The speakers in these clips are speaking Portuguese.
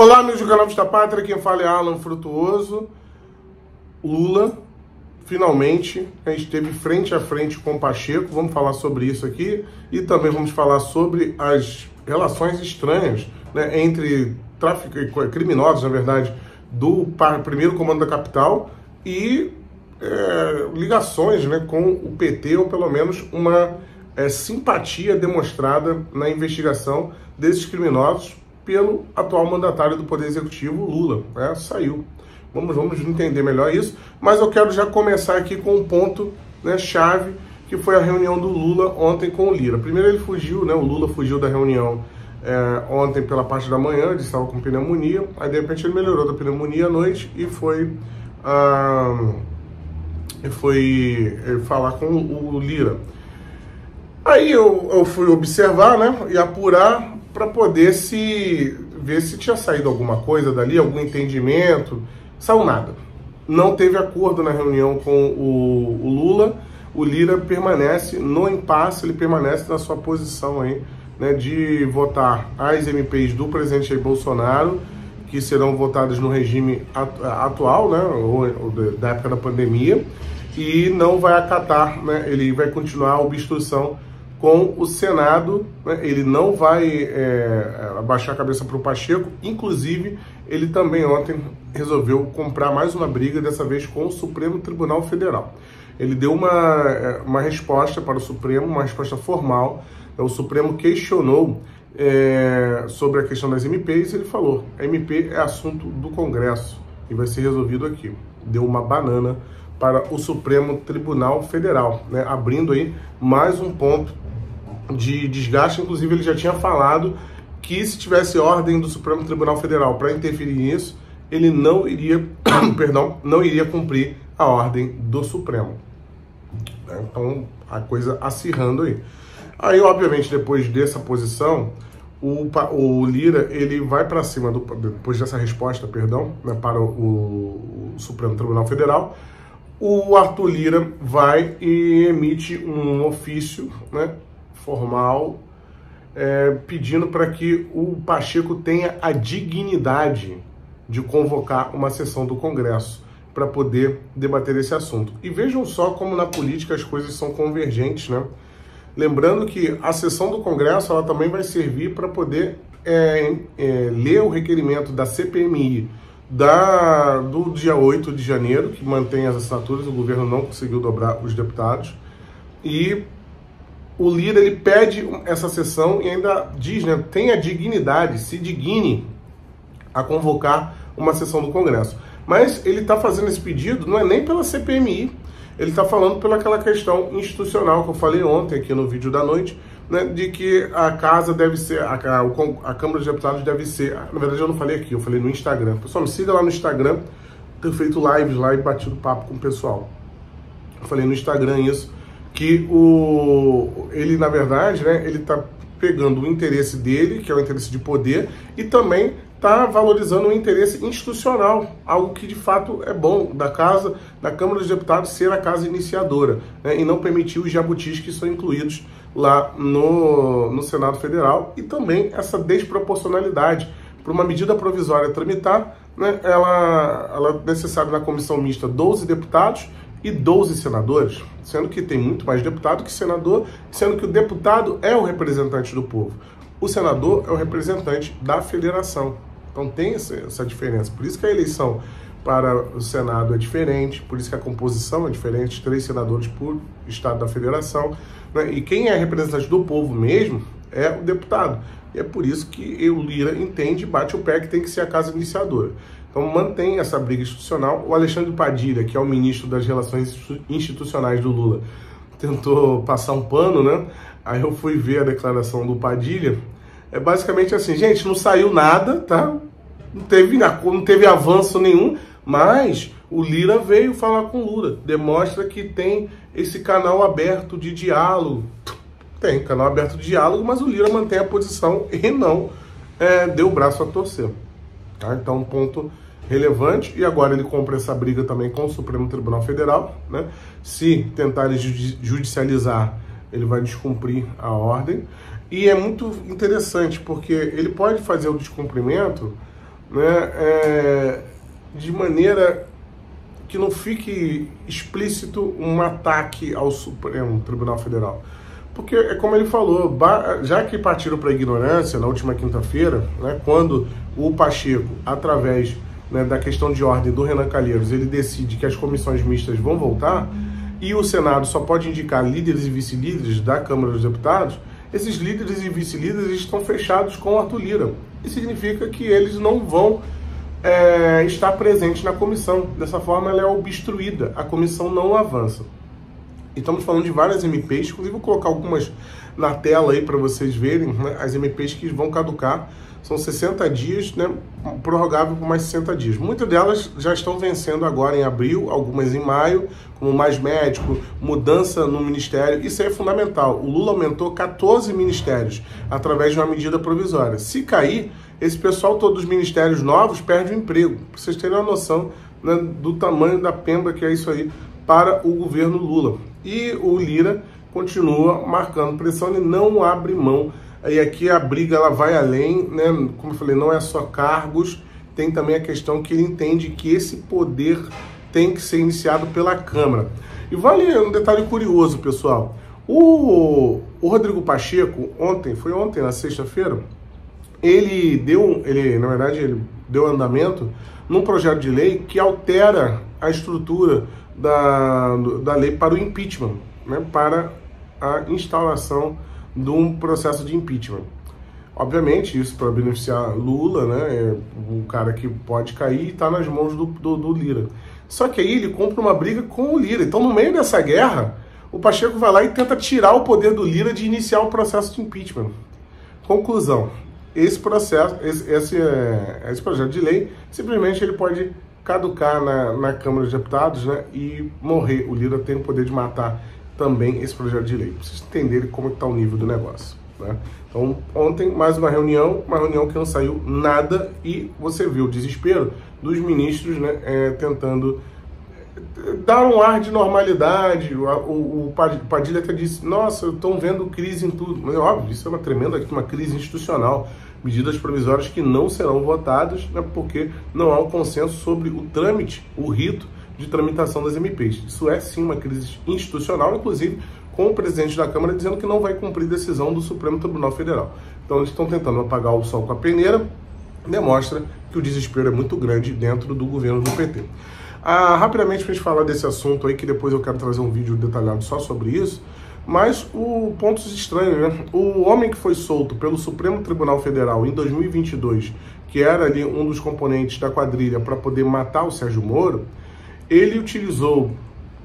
Olá, amigos do canal Vista Pátria, quem fala é Alan Frutuoso. Lula, finalmente, a gente esteve frente a frente com o Pacheco, vamos falar sobre isso aqui, e também vamos falar sobre as relações estranhas, né, entre criminosos, na verdade, do primeiro comando da capital e ligações, né, com o PT, ou pelo menos uma simpatia demonstrada na investigação desses criminosos pelo atual mandatário do Poder Executivo, Lula, né? Saiu. Vamos entender melhor isso, mas eu quero já começar aqui com um ponto, né, chave, que foi a reunião do Lula ontem com o Lira. Primeiro ele fugiu, né, o Lula fugiu da reunião ontem pela parte da manhã, ele estava com pneumonia, aí de repente ele melhorou da pneumonia à noite e foi falar com o Lira. Aí eu fui observar, né, e apurar para poder ver se tinha saído alguma coisa dali, algum entendimento. Saiu nada. Não teve acordo na reunião com o Lula. O Lira permanece no impasse, ele permanece na sua posição aí, né, de votar as MPs do presidente Jair Bolsonaro, que serão votadas no regime atual, né, ou da época da pandemia, e não vai acatar, né, ele vai continuar a obstrução com o Senado, né? Ele não vai abaixar a cabeça para o Pacheco. Inclusive, ele também ontem resolveu comprar mais uma briga, dessa vez com o Supremo Tribunal Federal. Ele deu uma resposta para o Supremo, uma resposta formal. O Supremo questionou sobre a questão das MPs, e ele falou: a MP é assunto do Congresso e vai ser resolvido aqui. Deu uma banana para o Supremo Tribunal Federal, né? Abrindo aí mais um ponto de desgaste. Inclusive ele já tinha falado que se tivesse ordem do Supremo Tribunal Federal para interferir nisso, ele não iria, não iria cumprir a ordem do Supremo. Então a coisa acirrando aí. Aí, obviamente, depois dessa posição, o Lira, ele vai para cima, depois dessa resposta, né, para o Supremo Tribunal Federal, o Arthur Lira vai e emite um ofício, né, formal, pedindo para que o Pacheco tenha a dignidade de convocar uma sessão do Congresso para poder debater esse assunto. E vejam só como na política as coisas são convergentes, né? Lembrando que a sessão do Congresso, ela também vai servir para poder ler o requerimento da CPMI do dia 8 de janeiro, que mantém as assinaturas, o governo não conseguiu dobrar os deputados, e o Lira, ele pede essa sessão e ainda diz, né, tenha dignidade, se digne a convocar uma sessão do Congresso. Mas ele está fazendo esse pedido, não é nem pela CPMI, ele está falando pela aquela questão institucional que eu falei ontem aqui no vídeo da noite, né, de que a casa deve ser, a Câmara dos Deputados deve ser, na verdade eu não falei aqui, eu falei no Instagram. Pessoal, me siga lá no Instagram, tenho feito lives lá e batido papo com o pessoal. Eu falei no Instagram isso, que ele, na verdade, né, ele está pegando o interesse dele, que é o interesse de poder, e também está valorizando o interesse institucional, algo que de fato é bom da Câmara dos Deputados ser a casa iniciadora, né, e não permitir os jabutis que são incluídos lá no Senado Federal, e também essa desproporcionalidade para uma medida provisória tramitar, né, ela é necessária na comissão mista 12 deputados e 12 senadores, sendo que tem muito mais deputado que senador, sendo que o deputado é o representante do povo. O senador é o representante da federação. Então tem essa diferença. Por isso que a eleição para o Senado é diferente, por isso que a composição é diferente, 3 senadores por estado da federação, né? E quem é representante do povo mesmo é o deputado. E é por isso que o Lira entende, bate o pé que tem que ser a casa iniciadora. Então mantém essa briga institucional. O Alexandre Padilha, que é o ministro das Relações Institucionais do Lula, tentou passar um pano, né? Aí eu fui ver a declaração do Padilha. É basicamente assim: gente, não saiu nada, tá? Não teve avanço nenhum, mas o Lira veio falar com o Lula. Demonstra que tem esse canal aberto de diálogo. Tem canal aberto de diálogo, mas o Lira mantém a posição e não deu o braço a torcer. Tá? Então, um ponto relevante. E agora ele compra essa briga também com o Supremo Tribunal Federal, né? Se tentarem judicializar, ele vai descumprir a ordem. E é muito interessante, porque ele pode fazer o descumprimento né, de maneira que não fique explícito um ataque ao Supremo Tribunal Federal. Porque, é como ele falou, já que partiram para a ignorância na última quinta-feira, né, quando o Pacheco, através, né, da questão de ordem do Renan Calheiros, ele decide que as comissões mistas vão voltar, e o Senado só pode indicar líderes e vice-líderes da Câmara dos Deputados, esses líderes e vice-líderes estão fechados com o Arthur Lira. Isso significa que eles não vão estar presentes na comissão. Dessa forma, ela é obstruída, a comissão não avança. E estamos falando de várias MPs, inclusive vou colocar algumas na tela aí para vocês verem, né, as MPs que vão caducar. São 60 dias, né, prorrogável por mais 60 dias. Muitas delas já estão vencendo agora em abril, algumas em maio, como Mais Médico, mudança no ministério. Isso é fundamental. O Lula aumentou 14 ministérios através de uma medida provisória. Se cair, esse pessoal, todos os ministérios novos, perde o emprego. Para vocês terem uma noção, né, do tamanho da pemba que é isso aí para o governo Lula. E o Lira continua marcando pressão, ele não abre mão. E aqui a briga ela vai além, né? Como eu falei, não é só cargos, tem também a questão que ele entende que esse poder tem que ser iniciado pela Câmara. E vale um detalhe curioso, pessoal. O Rodrigo Pacheco, foi ontem, na sexta-feira, ele deu andamento num projeto de lei que altera a estrutura da lei para o impeachment, né? Para a instauração de um processo de impeachment. Obviamente, isso para beneficiar Lula, né? É o cara que pode cair e está nas mãos do Lira. Só que aí ele compra uma briga com o Lira. Então, no meio dessa guerra, o Pacheco vai lá e tenta tirar o poder do Lira de iniciar o processo de impeachment. Conclusão: esse processo, esse projeto de lei, simplesmente ele pode caducar na Câmara dos Deputados, né? E morrer. O Lira tem o poder de matar também esse projeto de lei, para vocês entenderem como está o nível do negócio, né? Então, ontem, mais uma reunião que não saiu nada, e você viu o desespero dos ministros, né, tentando dar um ar de normalidade. O Padilha até disse, nossa, estão vendo crise em tudo. Mas é óbvio, isso é uma tremenda crise institucional. Medidas provisórias que não serão votadas, né, porque não há um consenso sobre o trâmite, o rito de tramitação das MPs. Isso é sim uma crise institucional, inclusive com o presidente da Câmara dizendo que não vai cumprir decisão do Supremo Tribunal Federal. Então eles estão tentando apagar o sol com a peneira, demonstra que o desespero é muito grande dentro do governo do PT. Rapidamente, para a gente falar desse assunto aí, que depois eu quero trazer um vídeo detalhado só sobre isso, mas pontos estranhos, né? O homem que foi solto pelo Supremo Tribunal Federal em 2022, que era ali um dos componentes da quadrilha para poder matar o Sérgio Moro, ele utilizou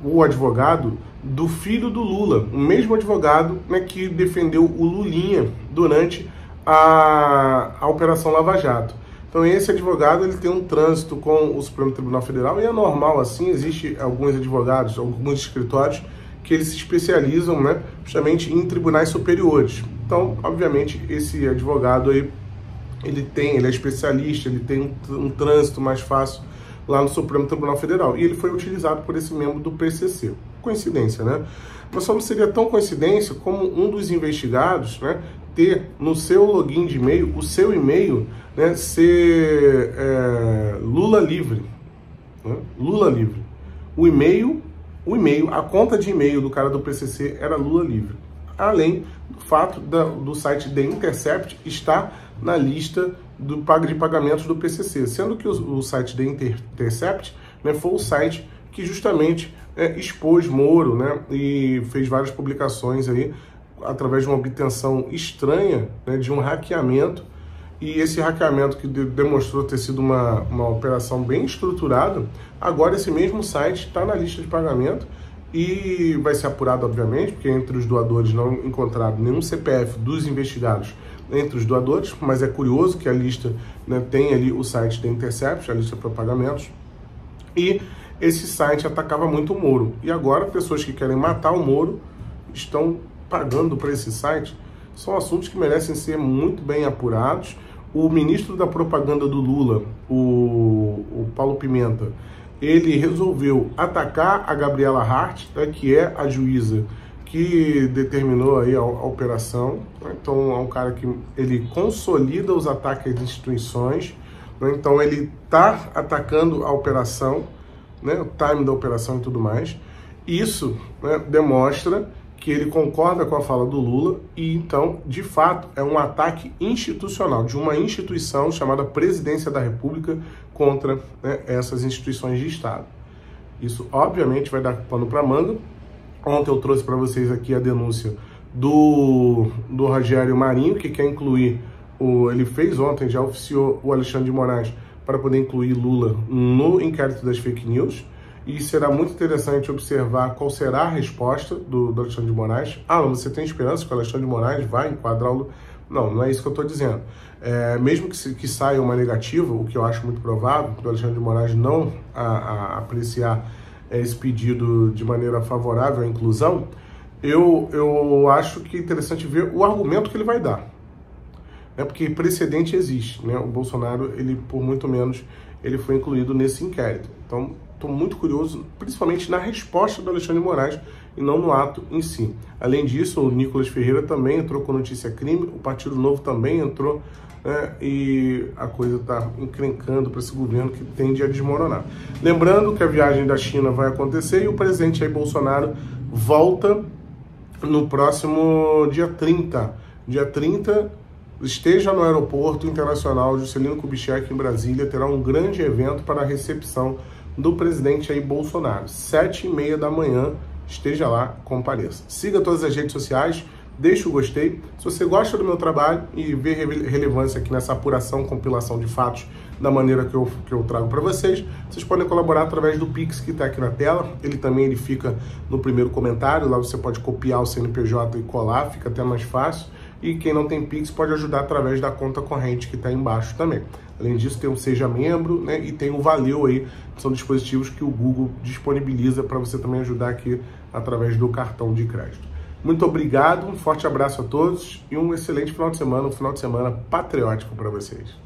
o advogado do filho do Lula, o mesmo advogado, né, que defendeu o Lulinha durante a Operação Lava Jato. Então esse advogado ele tem um trânsito com o Supremo Tribunal Federal, e é normal assim, existe alguns advogados, alguns escritórios que eles se especializam, né, justamente em tribunais superiores. Então, obviamente, esse advogado aí, ele é especialista, ele tem um trânsito mais fácil lá no Supremo Tribunal Federal, e ele foi utilizado por esse membro do PCC. Coincidência, né? Mas só não seria tão coincidência como um dos investigados, né, ter no seu login de e-mail, o seu e-mail, né, ser Lula Livre. Né? Lula Livre. O e-mail, a conta de e-mail do cara do PCC era Lula Livre. Além do fato do site The Intercept estar na lista de pagamentos do PCC, sendo que o site The Intercept, né, foi o site que justamente expôs Moro, né, e fez várias publicações aí através de uma obtenção estranha, né, de um hackeamento. E esse hackeamento que demonstrou ter sido uma operação bem estruturada, agora esse mesmo site está na lista de pagamento e vai ser apurado, obviamente, porque entre os doadores não encontraram nenhum CPF dos investigados entre os doadores, mas é curioso que a lista, né, tem ali o site da Intercept, a lista para pagamentos, e esse site atacava muito o Moro. E agora pessoas que querem matar o Moro estão pagando para esse site. São assuntos que merecem ser muito bem apurados. O ministro da propaganda do Lula, o Paulo Pimenta, ele resolveu atacar a Gabriela Hart, né, que é a juíza que determinou aí a operação. Então é um cara que ele consolida os ataques às instituições, né? Então ele está atacando a operação, né, o time da operação e tudo mais. Isso, né, demonstra que ele concorda com a fala do Lula e, então, de fato, é um ataque institucional, de uma instituição chamada Presidência da República contra, né, essas instituições de Estado. Isso, obviamente, vai dar pano para manga. Ontem eu trouxe para vocês aqui a denúncia do Rogério Marinho, que quer incluir, ele fez ontem, já oficiou o Alexandre de Moraes para poder incluir Lula no inquérito das fake news. E será muito interessante observar qual será a resposta do Alexandre de Moraes. Você tem esperança que o Alexandre de Moraes vai enquadrar o Lula? Não é isso que eu estou dizendo. Mesmo que saia uma negativa, o que eu acho muito provável, do Alexandre de Moraes não apreciar esse pedido de maneira favorável à inclusão, eu acho que é interessante ver o argumento que ele vai dar. Porque precedente existe, né? O Bolsonaro, ele por muito menos, ele foi incluído nesse inquérito. Então, estou muito curioso, principalmente na resposta do Alexandre de Moraes e não no ato em si. Além disso, o Nicolas Ferreira também entrou com notícia crime, o Partido Novo também entrou, né? E a coisa está encrencando para esse governo que tende a desmoronar. Lembrando que a viagem da China vai acontecer e o presidente Jair Bolsonaro volta no próximo dia 30. Dia 30, esteja no Aeroporto Internacional Juscelino Kubitschek em Brasília, terá um grande evento para a recepção do presidente Jair Bolsonaro. 7h30 da manhã, esteja lá, compareça. Siga todas as redes sociais, deixe o gostei. Se você gosta do meu trabalho e vê relevância aqui nessa apuração, compilação de fatos da maneira que eu trago para vocês, vocês podem colaborar através do Pix que está aqui na tela. Ele fica no primeiro comentário, lá você pode copiar o CNPJ e colar, fica até mais fácil. E quem não tem Pix pode ajudar através da conta corrente que está embaixo também. Além disso, tem o Seja Membro, né, e tem o Valeu aí, que são dispositivos que o Google disponibiliza para você também ajudar aqui através do cartão de crédito. Muito obrigado, um forte abraço a todos e um excelente final de semana, um final de semana patriótico para vocês.